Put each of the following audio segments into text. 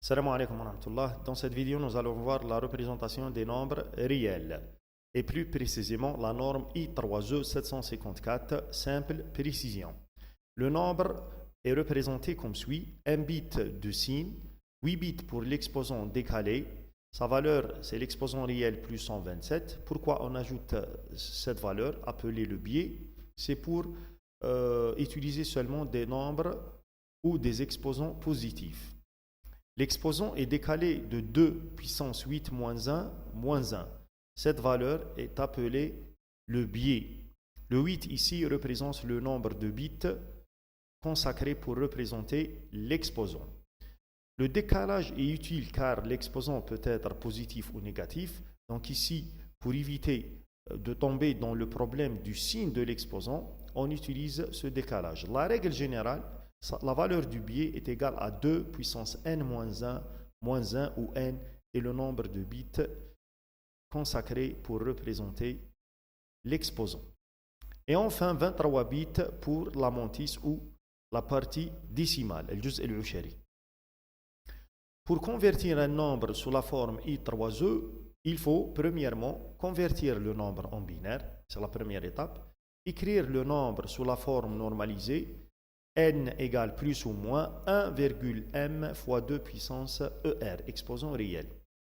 Salam alaikum wa rahmatullah. Dans cette vidéo, nous allons voir la représentation des nombres réels et plus précisément la norme I3E 754, simple précision. Le nombre est représenté comme suit: un bit de signe, 8 bits pour l'exposant décalé. Sa valeur, c'est l'exposant réel plus 127. Pourquoi on ajoute cette valeur appelée le biais? C'est pour utiliser seulement des nombres ou des exposants positifs. L'exposant est décalé de 2 puissance 8 moins 1 moins 1. Cette valeur est appelée le biais. Le 8 ici représente le nombre de bits consacré pour représenter l'exposant. Le décalage est utile car l'exposant peut être positif ou négatif. Donc ici, pour éviter de tomber dans le problème du signe de l'exposant, on utilise ce décalage. La règle générale, la valeur du biais est égale à 2 puissance n moins 1 où n est le nombre de bits consacrés pour représenter l'exposant. Et enfin 23 bits pour la mantis ou la partie décimale, le juz al-ushari. Pour convertir un nombre sous la forme I3E, il faut premièrement convertir le nombre en binaire, c'est la première étape, écrire le nombre sous la forme normalisée, n égale plus ou moins 1,m fois 2 puissance ER, exposant réel.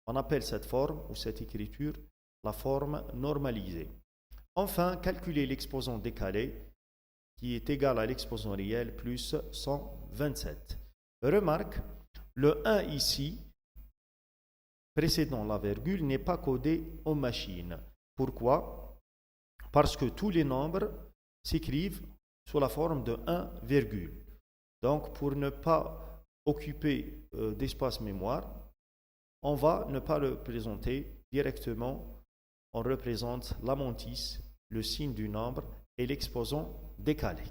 On appelle cette forme ou cette écriture la forme normalisée. Enfin, calculer l'exposant décalé qui est égal à l'exposant réel plus 127. Remarque, le 1 ici, précédant la virgule, n'est pas codé aux machines. Pourquoi? Parce que tous les nombres s'écrivent sous la forme de 1, virgule. Donc, pour ne pas occuper d'espace mémoire, on va ne pas le présenter directement. On représente la mantis, le signe du nombre et l'exposant décalé.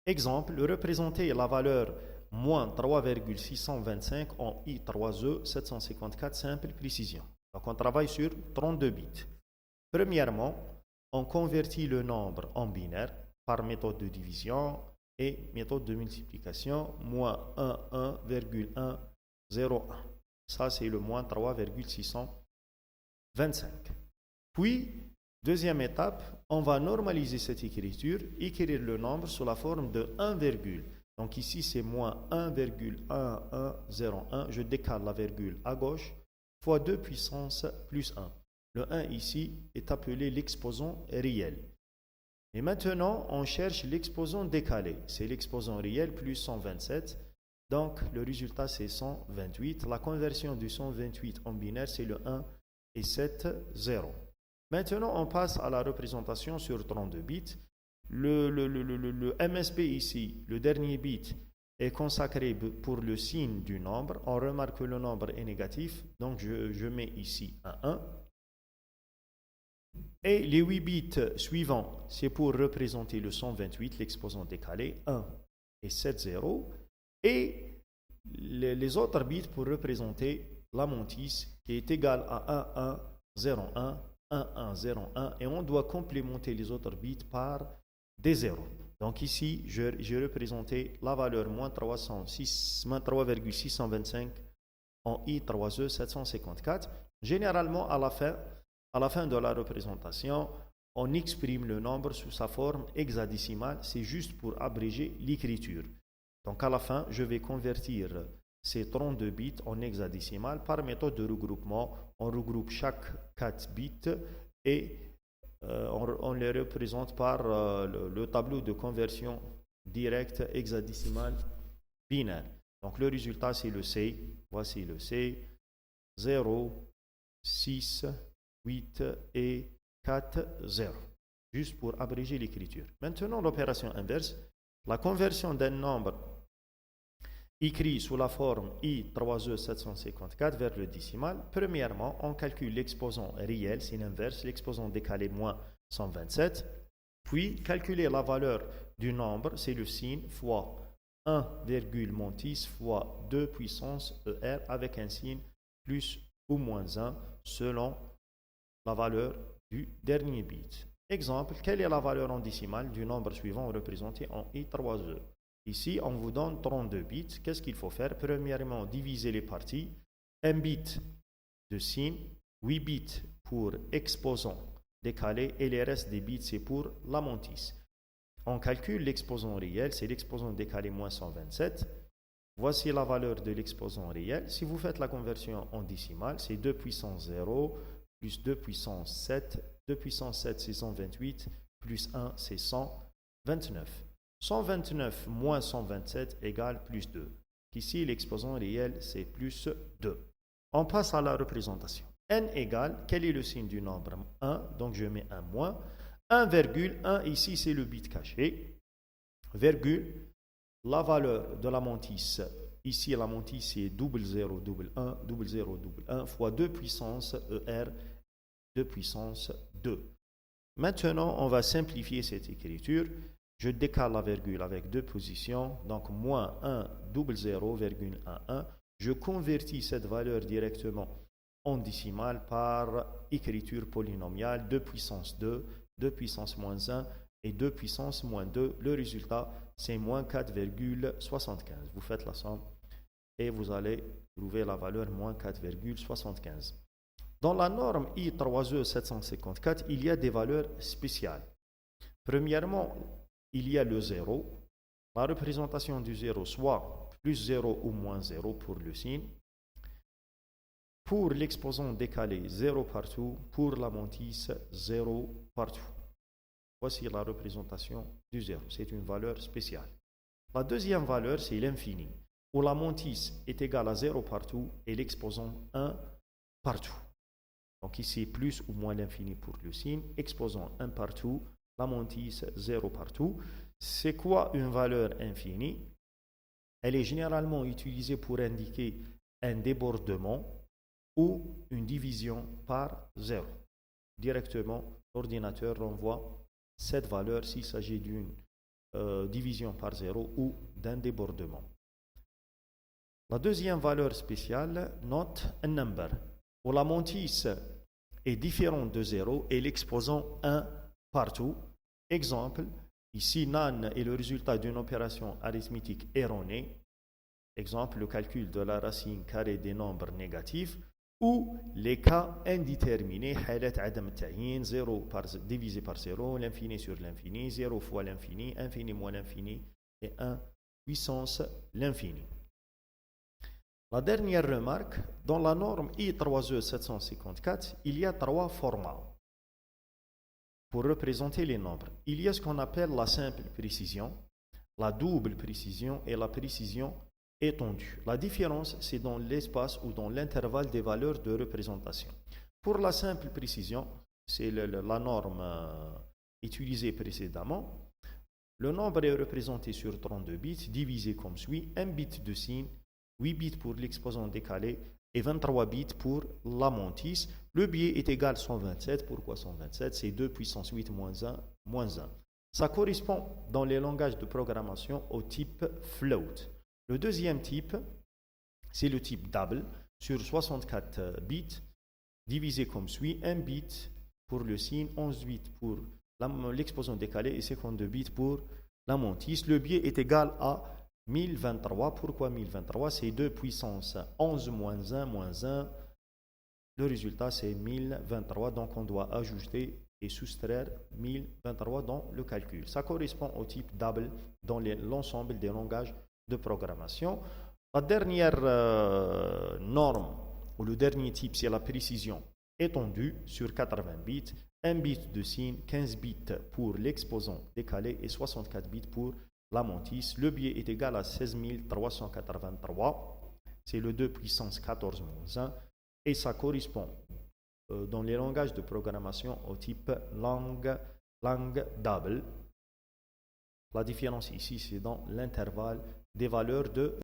Exemple, représenter la valeur moins 3,625 en I3E 754 simple précision. Donc, on travaille sur 32 bits. Premièrement, on convertit le nombre en binaire par méthode de division et méthode de multiplication, moins 1,101. Ça, c'est le moins 3,625. Puis, deuxième étape, on va normaliser cette écriture, écrire le nombre sous la forme de 1, virgule. Donc ici, c'est moins 1,1101. Je décale la virgule à gauche, fois 2 puissance plus 1. Le 1 ici est appelé l'exposant réel. Et maintenant, on cherche l'exposant décalé. C'est l'exposant réel plus 127. Donc, le résultat, c'est 128. La conversion du 128 en binaire, c'est le 1 et 7, 0. Maintenant, on passe à la représentation sur 32 bits. Le MSB ici, le dernier bit, est consacré pour le signe du nombre. On remarque que le nombre est négatif. Donc, je mets ici un 1. Et les 8 bits suivants, c'est pour représenter le 128, l'exposant décalé, 1 et 7, 0. Et les autres bits pour représenter la mantis qui est égale à 1, 1, 0, 1, 1, 1, 0, 1. Et on doit complémenter les autres bits par des zéros. Donc ici, j'ai représenté la valeur moins 3,625 en I3E 754. Généralement, à la fin de la représentation, on exprime le nombre sous sa forme hexadécimale. C'est juste pour abréger l'écriture. Donc à la fin, je vais convertir ces 32 bits en hexadécimal par méthode de regroupement. On regroupe chaque 4 bits et on les représente par le tableau de conversion directe hexadécimale binaire. Donc le résultat, c'est le C. Voici le C. 0, 6, 8 et 4, 0. Juste pour abréger l'écriture. Maintenant, l'opération inverse. La conversion d'un nombre écrit sous la forme I3E 754 vers le décimal. Premièrement, on calcule l'exposant réel, c'est l'inverse, l'exposant décalé moins 127. Puis, calculer la valeur du nombre, c'est le signe, fois 1, mantis fois 2 puissance ER avec un signe plus ou moins 1 selon la valeur du dernier bit. Exemple, quelle est la valeur en décimale du nombre suivant représenté en I3E? Ici, on vous donne 32 bits. Qu'est-ce qu'il faut faire? Premièrement, diviser les parties. 1 bit de signe, 8 bits pour exposant décalé et les restes des bits, c'est pour la mantis. On calcule l'exposant réel, c'est l'exposant décalé moins 127. Voici la valeur de l'exposant réel. Si vous faites la conversion en décimale, c'est 2 puissance 0 plus 2 puissance 7. 2 puissance 7, c'est 128, plus 1, c'est 129. 129 moins 127 égale plus 2. Ici, l'exposant réel, c'est plus 2. On passe à la représentation. N égale, quel est le signe du nombre 1? Donc, je mets un moins. 1,1, ici, c'est le bit caché. Virgule, la valeur de la mantis, ici, la mantis, c'est 0011 fois 2 puissance ER, 2 puissance 2. Maintenant, on va simplifier cette écriture. Je décale la virgule avec deux positions, donc moins 1,0,11. Je convertis cette valeur directement en décimale par écriture polynomiale 2 puissance 2, 2 puissance moins 1 et 2 puissance moins 2. Le résultat, c'est moins 4,75. Vous faites la somme et vous allez trouver la valeur moins 4,75. Dans la norme I3E 754, il y a des valeurs spéciales. Premièrement, il y a le 0, la représentation du 0, soit plus 0 ou moins 0 pour le signe. Pour l'exposant décalé, 0 partout. Pour la mantis, 0 partout. Voici la représentation du 0. C'est une valeur spéciale. La deuxième valeur, c'est l'infini, où la mantis est égale à 0 partout et l'exposant 1 partout. Donc ici, plus ou moins l'infini pour le signe, exposant 1 partout, la mantis 0 partout. C'est quoi une valeur infinie? Elle est généralement utilisée pour indiquer un débordement ou une division par 0. Directement, l'ordinateur renvoie cette valeur s'il s'agit d'une division par 0 ou d'un débordement. La deuxième valeur spéciale, not a number, où la mantis est différente de 0 et l'exposant 1 partout. Exemple, ici, nan est le résultat d'une opération arithmétique erronée. Exemple, le calcul de la racine carrée des nombres négatifs ou les cas indéterminés, 0 divisé par 0, l'infini sur l'infini, 0 fois l'infini, infini moins l'infini et 1 puissance l'infini. La dernière remarque, dans la norme I3E 754, il y a 3 formats pour représenter les nombres. Il y a ce qu'on appelle la simple précision, la double précision et la précision étendue. La différence, c'est dans l'espace ou dans l'intervalle des valeurs de représentation. Pour la simple précision, c'est la norme utilisée précédemment. Le nombre est représenté sur 32 bits, divisé comme suit: 1 bit de signe, 8 bits pour l'exposant décalé et 23 bits pour la mantis. Le biais est égal à 127. Pourquoi 127? C'est 2 puissance 8 moins 1 moins 1. Ça correspond dans les langages de programmation au type float. Le deuxième type, c'est le type double sur 64 bits, divisé comme suit: 1 bit pour le signe, 11 bits pour l'exposant décalé et 52 bits pour la mantis. Le biais est égal à 1023. Pourquoi 1023? C'est 2 puissance 11 moins 1 moins 1. Le résultat, c'est 1023. Donc, on doit ajouter et soustraire 1023 dans le calcul. Ça correspond au type double dans l'ensemble des langages de programmation. La dernière norme, ou le dernier type, c'est la précision étendue sur 80 bits. 1 bit de signe, 15 bits pour l'exposant décalé et 64 bits pour la mantis. Le biais est égal à 16 383. C'est le 2 puissance 14 moins 1. Et ça correspond dans les langages de programmation au type lang double. La différence ici, c'est dans l'intervalle des valeurs de